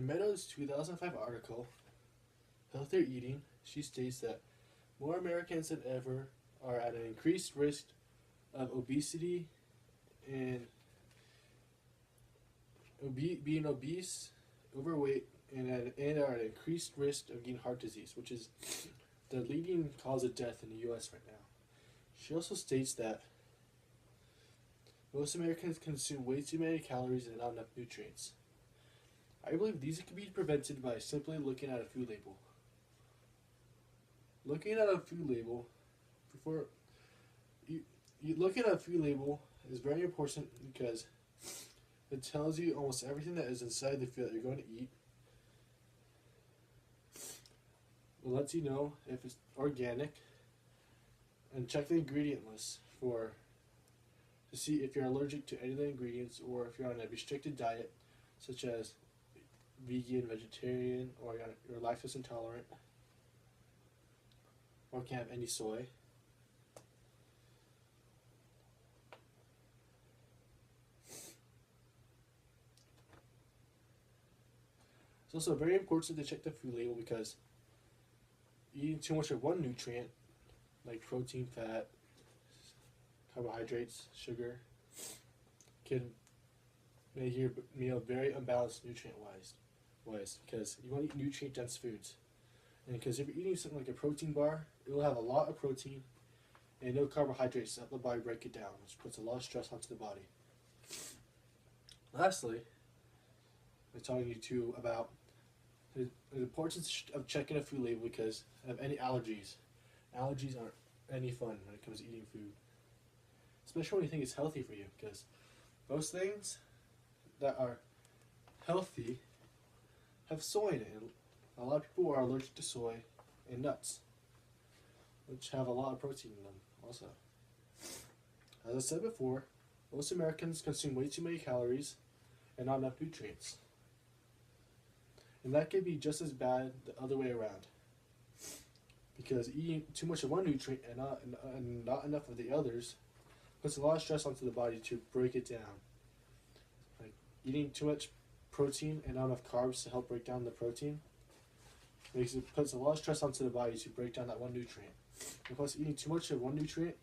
In Meadows' 2005 article, Healthier Eating, she states that more Americans than ever are at an increased risk of obesity and being obese, overweight, and are at an increased risk of getting heart disease, which is the leading cause of death in the U.S. right now. She also states that most Americans consume way too many calories and not enough nutrients. I believe these can be prevented by simply looking at a food label. Looking at a food label before looking at a food label is very important because it tells you almost everything that is inside the food that you're going to eat. It lets you know if it's organic, and check the ingredient list to see if you're allergic to any of the ingredients or if you're on a restricted diet, such as vegan, vegetarian, or you're lactose intolerant, or can't have any soy. It's also very important to check the food label because eating too much of one nutrient, like protein, fat, carbohydrates, sugar, can make your meal very unbalanced nutrient-wise. Because you want to eat nutrient-dense foods. And because if you're eating something like a protein bar, it will have a lot of protein and no carbohydrates to help the body break it down, which puts a lot of stress onto the body. Lastly, I'm talking to you too about the importance of checking a food label because of any allergies. Allergies aren't any fun when it comes to eating food, especially when you think it's healthy for you, because most things that are healthy have soy in it. And a lot of people are allergic to soy and nuts, which have a lot of protein in them also. As I said before, most Americans consume way too many calories and not enough nutrients. And that could be just as bad the other way around. Because eating too much of one nutrient and not enough of the others puts a lot of stress onto the body to break it down. Like eating too much protein and not enough carbs to help break down the protein puts a lot of stress onto the body to break down that one nutrient. And plus, eating too much of one nutrient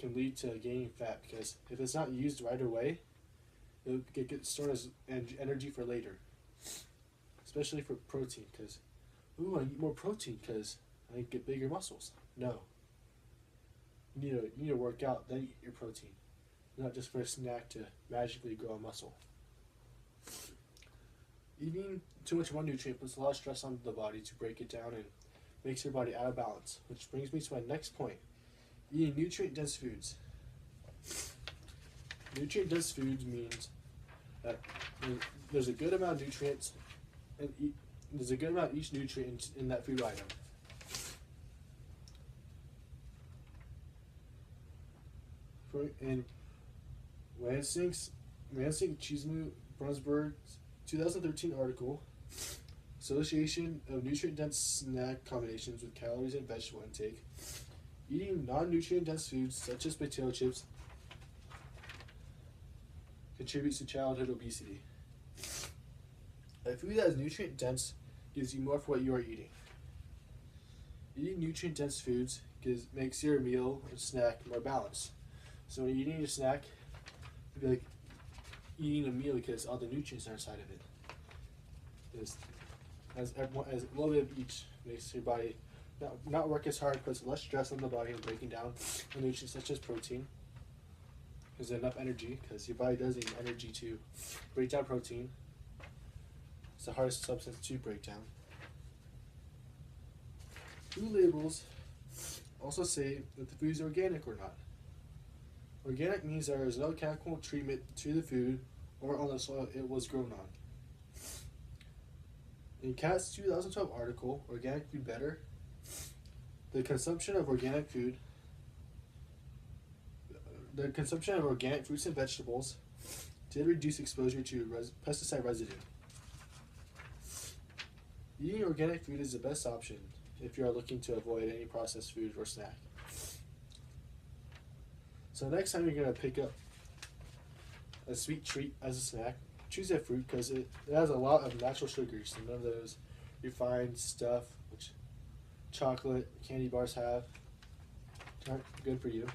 can lead to gaining fat because if it's not used right away, it'll get stored as energy for later. Especially for protein, because I eat more protein because I get bigger muscles. No. You need to work out, then eat your protein. Not just for a snack to magically grow a muscle. Eating too much of one nutrient puts a lot of stress on the body to break it down and makes your body out of balance. Which brings me to my next point. Eating nutrient-dense foods. Nutrient-dense foods means that there's a good amount of nutrients and there's a good amount of each nutrient in that food item. And Lansing Chisholm Brunsberg's 2013 article, Association of Nutrient-Dense Snack Combinations with Calories and Vegetable Intake, eating non-nutrient-dense foods such as potato chips contributes to childhood obesity. A food that is nutrient-dense gives you more for what you are eating. Eating nutrient-dense foods makes your meal and snack more balanced. So when you're eating your snack, it'd be like eating a meal because all the nutrients are inside of it. As a little bit of each makes your body not work as hard, puts less stress on the body and breaking down the nutrients such as protein. There's enough energy because your body does need energy to break down protein. It's the hardest substance to break down. Food labels also say that the food is organic or not. Organic means there is no chemical treatment to the food or on the soil it was grown on. In Cat's 2012 article, Organic Food Better, the consumption of organic fruits and vegetables did reduce exposure to pesticide residue. Eating organic food is the best option if you are looking to avoid any processed food or snack. So next time you're going to pick up a sweet treat as a snack, choose that fruit because it has a lot of natural sugars, and none of those refined stuff which chocolate candy bars have aren't good for you.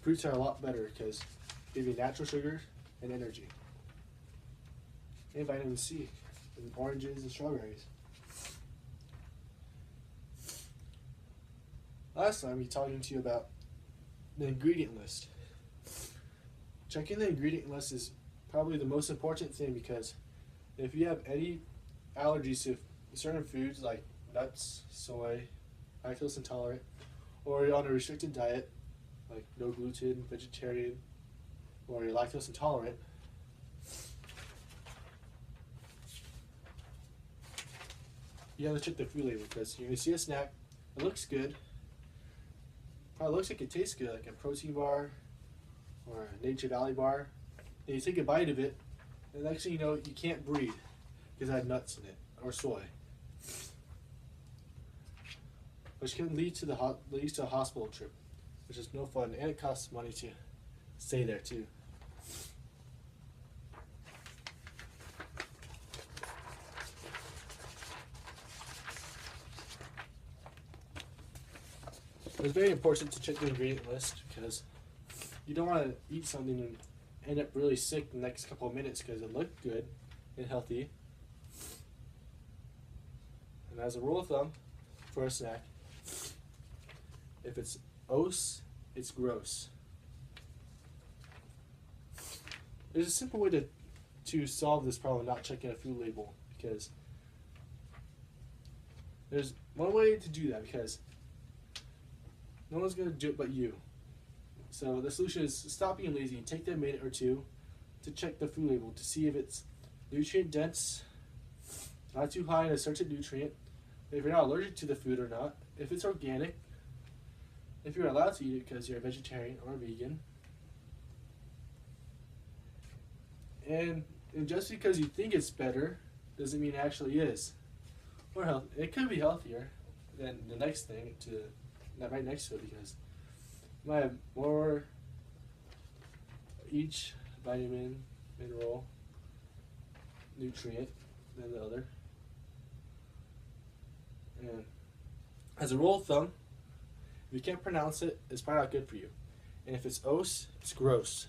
Fruits are a lot better because they give you natural sugars and energy, and vitamin C, and oranges and strawberries. Last time, I'll be talking to you about the ingredient list. Checking the ingredient list is probably the most important thing because if you have any allergies to certain foods like nuts, soy, lactose intolerant, or you're on a restricted diet like no gluten, vegetarian, or you're lactose intolerant, you have to check the food label because you're going to see a snack, it looks good, probably looks like it tastes good, like a protein bar or a Nature Valley bar. And you take a bite of it, and the next thing you know, you can't breathe because it had nuts in it or soy, which can lead to a hospital trip, which is no fun, and it costs money to stay there too. It's very important to check the ingredient list because you don't want to eat something and end up really sick the next couple of minutes because it looked good and healthy. And as a rule of thumb for a snack, if it's OS, it's gross. There's a simple way to solve this problem not checking a food label because there's one way to do that because no one's going to do it but you. So the solution is stop being lazy and take that minute or two to check the food label to see if it's nutrient dense, not too high in a certain nutrient, if you're not allergic to the food or not, if it's organic, if you're allowed to eat it because you're a vegetarian or a vegan. And just because you think it's better doesn't mean it actually is. Or health. It could be healthier than the next thing right next to it because you might have more each vitamin, mineral, nutrient than the other. And as a rule of thumb, if you can't pronounce it, it's probably not good for you. And if it's OS, it's gross.